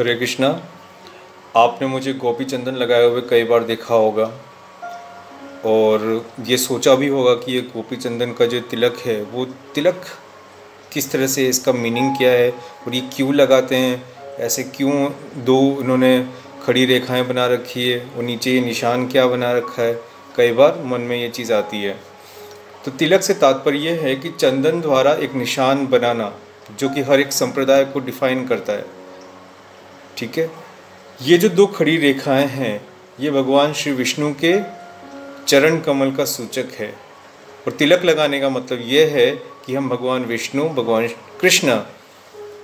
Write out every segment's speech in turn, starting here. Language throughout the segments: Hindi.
हरे कृष्णा। आपने मुझे गोपी चंदन लगाए हुए कई बार देखा होगा और ये सोचा भी होगा कि ये गोपी चंदन का जो तिलक है वो तिलक किस तरह से, इसका मीनिंग क्या है और ये क्यों लगाते हैं, ऐसे क्यों दो इन्होंने खड़ी रेखाएं बना रखी है और नीचे ये निशान क्या बना रखा है। कई बार मन में ये चीज़ आती है। तो तिलक से तात्पर्य है कि चंदन द्वारा एक निशान बनाना जो कि हर एक संप्रदाय को डिफाइन करता है। ठीक है, ये जो दो खड़ी रेखाएं हैं ये भगवान श्री विष्णु के चरण कमल का सूचक है। और तिलक लगाने का मतलब ये है कि हम भगवान विष्णु, भगवान कृष्ण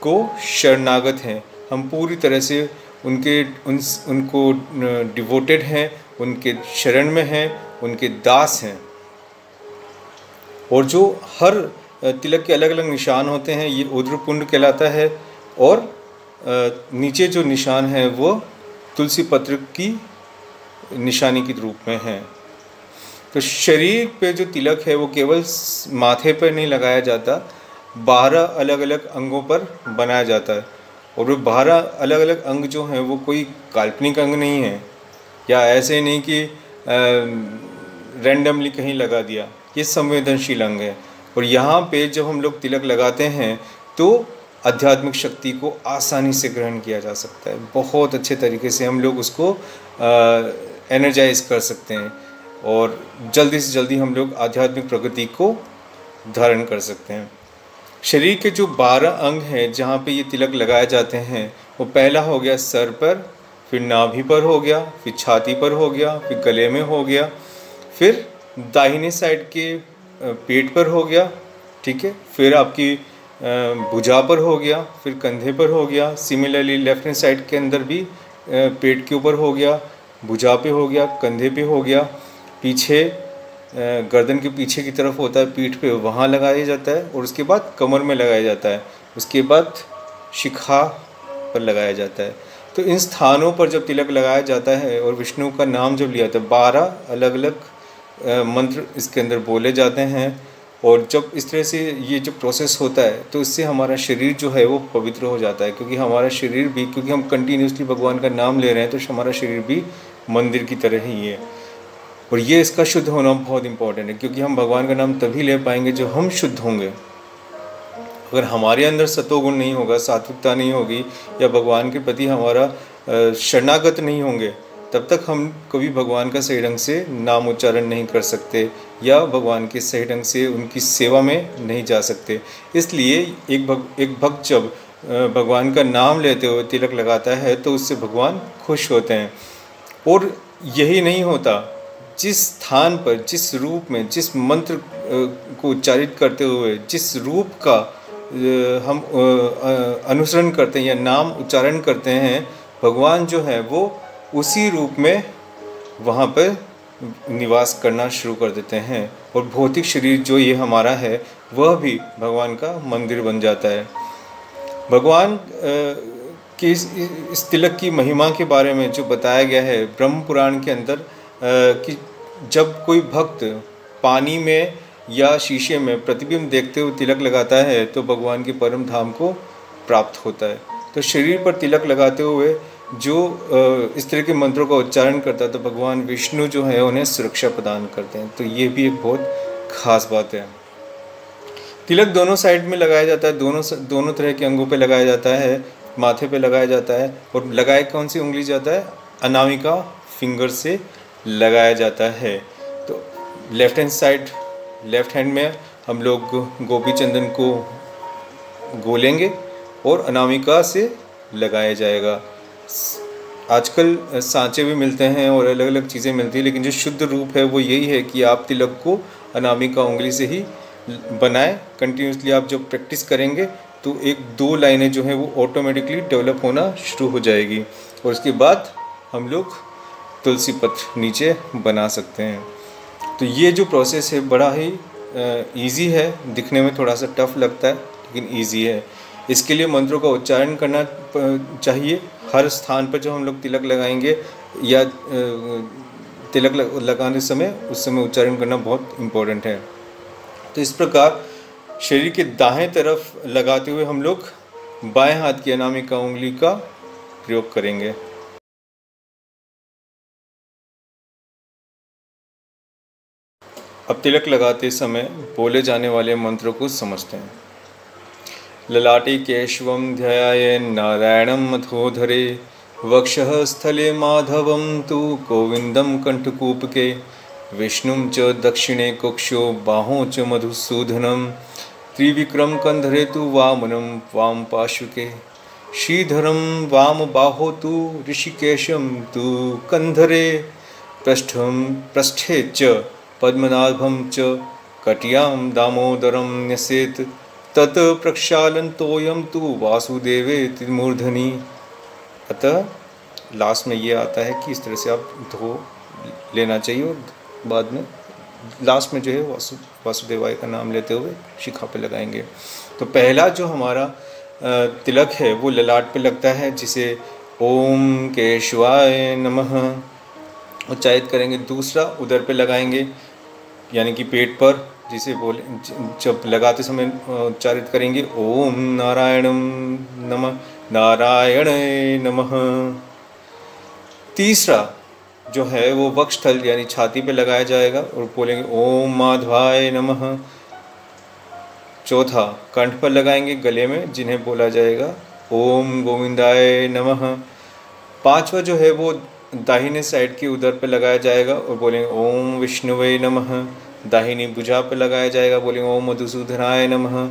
को शरणागत हैं, हम पूरी तरह से उनको डिवोटेड हैं, उनके शरण में हैं, उनके दास हैं। और जो हर तिलक के अलग अलग निशान होते हैं ये उद्रपुंड कहलाता है और नीचे जो निशान है वो तुलसी पत्र की निशानी के रूप में है। तो शरीर पे जो तिलक है वो केवल माथे पर नहीं लगाया जाता, 12 अलग अलग अंगों पर बनाया जाता है। और वो 12 अलग अलग अंग जो हैं वो कोई काल्पनिक अंग नहीं है या ऐसे नहीं कि रैंडमली कहीं लगा दिया, ये संवेदनशील अंग है। और यहाँ पे जब हम लोग तिलक लगाते हैं तो आध्यात्मिक शक्ति को आसानी से ग्रहण किया जा सकता है, बहुत अच्छे तरीके से हम लोग उसको एनर्जाइज कर सकते हैं और जल्दी से जल्दी हम लोग आध्यात्मिक प्रगति को धारण कर सकते हैं। शरीर के जो 12 अंग हैं जहाँ पे ये तिलक लगाए जाते हैं वो पहला हो गया सर पर, फिर नाभि पर हो गया, फिर छाती पर हो गया, फिर गले में हो गया, फिर दाहिने साइड के पेट पर हो गया, ठीक है, फिर आपकी भुजा पर हो गया, फिर कंधे पर हो गया। सिमिलरली लेफ्ट हैंड साइड के अंदर भी पेट के ऊपर हो गया, भुजा पे हो गया, कंधे पे हो गया, पीछे गर्दन के पीछे की तरफ होता है पीठ पे, वहाँ लगाया जाता है और उसके बाद कमर में लगाया जाता है, उसके बाद शिखा पर लगाया जाता है। तो इन स्थानों पर जब तिलक लगाया जाता है और विष्णु का नाम जब लिया जाता है, 12 अलग अलग मंत्र इसके अंदर बोले जाते हैं। और जब इस तरह से ये जो प्रोसेस होता है तो इससे हमारा शरीर जो है वो पवित्र हो जाता है, क्योंकि हमारा शरीर भी, क्योंकि हम कंटिन्यूसली भगवान का नाम ले रहे हैं तो हमारा शरीर भी मंदिर की तरह ही है। और ये इसका शुद्ध होना बहुत इंपॉर्टेंट है, क्योंकि हम भगवान का नाम तभी ले पाएंगे जो हम शुद्ध होंगे। अगर हमारे अंदर सतोगुण नहीं होगा, सात्विकता नहीं होगी या भगवान के प्रति हमारा शरणागत नहीं होंगे, तब तक हम कभी भगवान का सही ढंग से नाम उच्चारण नहीं कर सकते या भगवान के सही ढंग से उनकी सेवा में नहीं जा सकते। इसलिए एक भक्त जब भगवान का नाम लेते हुए तिलक लगाता है तो उससे भगवान खुश होते हैं। और यही नहीं होता, जिस स्थान पर, जिस रूप में, जिस मंत्र को उच्चारित करते हुए, जिस रूप का हम अनुसरण करते हैं या नाम उच्चारण करते हैं, भगवान जो है वो उसी रूप में वहाँ पर निवास करना शुरू कर देते हैं और भौतिक शरीर जो ये हमारा है वह भी भगवान का मंदिर बन जाता है। भगवान की इस तिलक की महिमा के बारे में जो बताया गया है ब्रह्म पुराण के अंदर, कि जब कोई भक्त पानी में या शीशे में प्रतिबिंब देखते हुए तिलक लगाता है तो भगवान के परम धाम को प्राप्त होता है। तो शरीर पर तिलक लगाते हुए जो इस तरह के मंत्रों का उच्चारण करता है तो भगवान विष्णु जो है उन्हें सुरक्षा प्रदान करते हैं। तो ये भी एक बहुत खास बात है। तिलक दोनों साइड में लगाया जाता है, दोनों तरह के अंगों पे लगाया जाता है, माथे पे लगाया जाता है। और लगाए कौन सी उंगली जाता है? अनामिका फिंगर से लगाया जाता है। तो left hand side, left hand में हम लोग गोपी चंदन को गोलेंगे और अनामिका से लगाया जाएगा। आजकल सांचे भी मिलते हैं और अलग अलग चीज़ें मिलती हैं, लेकिन जो शुद्ध रूप है वो यही है कि आप तिलक को अनामिका उंगली से ही बनाएं। कंटिन्यूसली आप जब प्रैक्टिस करेंगे तो 1-2 लाइनें जो हैं वो ऑटोमेटिकली डेवलप होना शुरू हो जाएगी और उसके बाद हम लोग तुलसी पत्र नीचे बना सकते हैं। तो ये जो प्रोसेस है बड़ा ही ईजी है, दिखने में थोड़ा सा टफ लगता है लेकिन ईजी है। इसके लिए मंत्रों का उच्चारण करना चाहिए। हर स्थान पर जो हम लोग तिलक लगाएंगे या तिलक लगाने समय उस समय उच्चारण करना बहुत इम्पोर्टेंट है। तो इस प्रकार शरीर के दाएं तरफ लगाते हुए हम लोग बाएं हाथ की अनामिका उंगली का प्रयोग करेंगे। अब तिलक लगाते समय बोले जाने वाले मंत्रों को समझते हैं। ललाटे केशवं ध्यायेन् नारायणं मथोधरे, वक्षः स्थले माधवं तु गोविन्दं कण्ठकूपके, विष्णुं च दक्षिणे कुक्षौ बाहों च मधुसूदनं, त्रिविक्रम कंधरे तु वामनं वाम पार्श्वके, श्रीधरं वाम बाहो तु ऋषिकेशं तु कंधरे, पृष्ठे च पद्मनाभं च कटियां दामोदरं न्यसेत्, तत् प्रक्षालनतोयं तु वासुदेवे मूर्धनि। अतः लास्ट में ये आता है कि इस तरह से आप धो लेना चाहिए और बाद में लास्ट में जो है वासुदेवाय का नाम लेते हुए शिखा पे लगाएंगे। तो पहला जो हमारा तिलक है वो ललाट पे लगता है, जिसे ओम केशवाय नमः उच्चारित करेंगे। दूसरा उदर पे लगाएंगे यानी कि पेट पर, जिसे बोले जब लगाते समय उच्चारित करेंगे ओम नारायणं नमः नारायणाय नमः। तीसरा जो है वो वक्षस्थल यानी छाती पे लगाया जाएगा और बोलेंगे ओम माधवाय नमः। चौथा कंठ पर लगाएंगे गले में, जिन्हें बोला जाएगा ओम गोविंदाय नमः। पांचवा जो है वो दाहिने साइड की उदर पे लगाया जाएगा और बोलेंगे ओम विष्णुवे नमः। दाहिनी भुजा पे लगाया जाएगा, बोलेंगे ओम मधुसूदनाय नमः।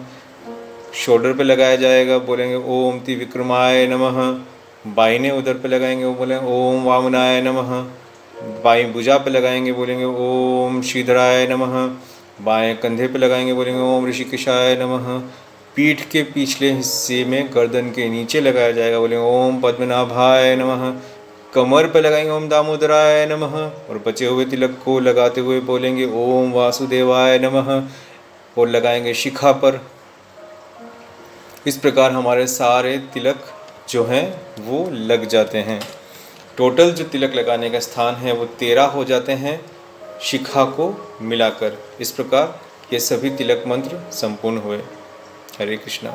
शोल्डर पे लगाया जाएगा, बोलेंगे ओम त्रिविक्रमाय नमः। बाइने उदर पे लगाएंगे, वो बोलेंगे ओम वामनाय नमः। बाईं भुजा पे लगाएंगे, बोलेंगे ओम श्रीधराय नमः। बाएं कंधे पे लगाएंगे, बोलेंगे ओम ऋषिकेशाय नमः। पीठ के पिछले हिस्से में गर्दन के नीचे लगाया जाएगा, बोलेंगे ओम पद्मनाभाय नमः। कमर पे लगाएंगे ओम दामोदराय नमः और बचे हुए तिलक को लगाते हुए बोलेंगे ओम वासुदेवाय नमः और लगाएंगे शिखा पर। इस प्रकार हमारे सारे तिलक जो हैं वो लग जाते हैं। टोटल जो तिलक लगाने का स्थान है वो 13 हो जाते हैं शिखा को मिलाकर। इस प्रकार ये सभी तिलक मंत्र संपूर्ण हुए। हरे कृष्णा।